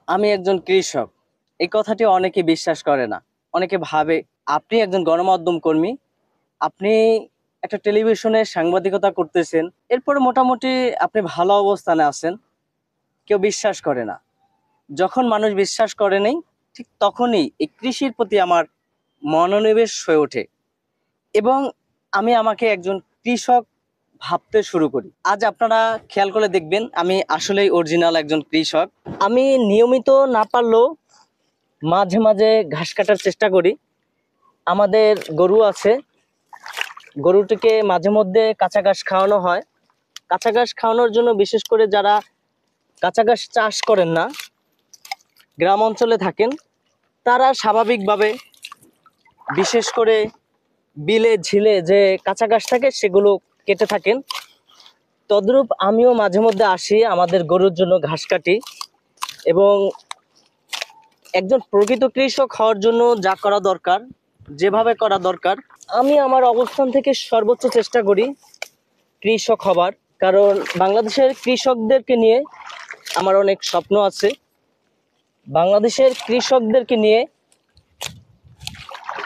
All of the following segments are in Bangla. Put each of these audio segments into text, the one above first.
আমি একজন কৃষক, এই কথাটি অনেকে বিশ্বাস করে না। অনেকে ভাবে আপনি একজন গণমাধ্যম কর্মী, আপনি একটা টেলিভিশনে সাংবাদিকতা করতেছেন, এরপরে মোটামুটি আপনি ভালো অবস্থানে আছেন। কেউ বিশ্বাস করে না। যখন মানুষ বিশ্বাস করে নেই, ঠিক তখনই এই কৃষির প্রতি আমার মনোনিবেশ হয়ে ওঠে এবং আমি আমাকে একজন কৃষক ভাবতে শুরু করি। আজ আপনারা খেয়াল করে দেখবেন আমি আসলেই অরিজিনাল একজন কৃষক। আমি নিয়মিত না পারলেও মাঝে মাঝে ঘাস কাটার চেষ্টা করি। আমাদের গরু আছে, গরুটিকে মাঝে মধ্যে কাঁচা ঘাস খাওয়ানো হয়। কাঁচা ঘাস খাওয়ানোর জন্য বিশেষ করে যারা কাঁচা ঘাস চাষ করেন না, গ্রাম অঞ্চলে থাকেন, তারা স্বাভাবিকভাবে বিশেষ করে বিলে ঝিলে যে কাঁচা ঘাস থাকে সেগুলো কেটে থাকেন। তদ্রূপ আমিও মাঝে মধ্যে আসি, আমাদের গরুর জন্য ঘাস কাটি এবং একজন প্রকৃত কৃষক হওয়ার জন্য যা করা দরকার, যেভাবে করা দরকার, আমি আমার অবস্থান থেকে সর্বোচ্চ চেষ্টা করি কৃষক হবার। কারণ বাংলাদেশের কৃষকদেরকে নিয়ে আমার অনেক স্বপ্ন আছে। বাংলাদেশের কৃষকদেরকে নিয়ে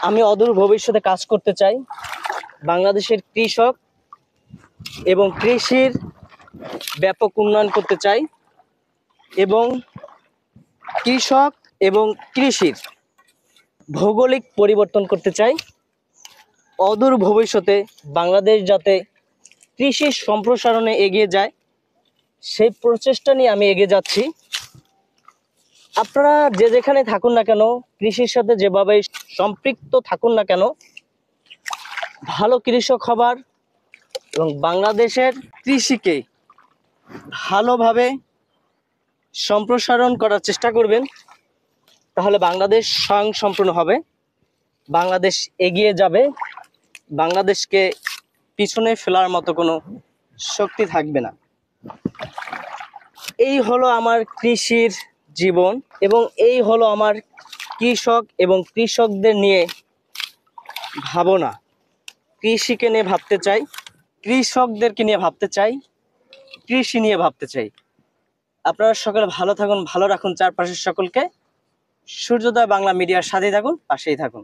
আমি অদূর ভবিষ্যতে কাজ করতে চাই। বাংলাদেশের কৃষক এবং কৃষির ব্যাপক উন্নয়ন করতে চাই এবং কৃষক এবং কৃষির ভৌগোলিক পরিবর্তন করতে চাই। অদূর ভবিষ্যতে বাংলাদেশ যাতে কৃষির সম্প্রসারণে এগিয়ে যায়, সেই প্রচেষ্টা নিয়ে আমি এগিয়ে যাচ্ছি। আপনারা যে যেখানে থাকুন না কেন, কৃষির সাথে যেভাবে সম্পৃক্ত থাকুন না কেন, ভালো কৃষক হবার এবং বাংলাদেশের কৃষিকে ভালোভাবে সম্প্রসারণ করার চেষ্টা করবেন। তাহলে বাংলাদেশ স্বয়ংসম্পূর্ণ হবে, বাংলাদেশ এগিয়ে যাবে, বাংলাদেশকে পিছনে ফেলার মতো কোনো শক্তি থাকবে না। এই হলো আমার কৃষির জীবন এবং এই হলো আমার কৃষক এবং কৃষকদের নিয়ে ভাবনা। কৃষিকে নিয়ে ভাবতে চাই, কৃষকদেরকে নিয়ে ভাবতে চাই, কৃষি নিয়ে ভাবতে চাই। আপনারা সকলে ভালো থাকুন, ভালো রাখুন চারপাশের সকলকে। সূর্যোদয় বাংলা মিডিয়ার সাথেই থাকুন, পাশেই থাকুন।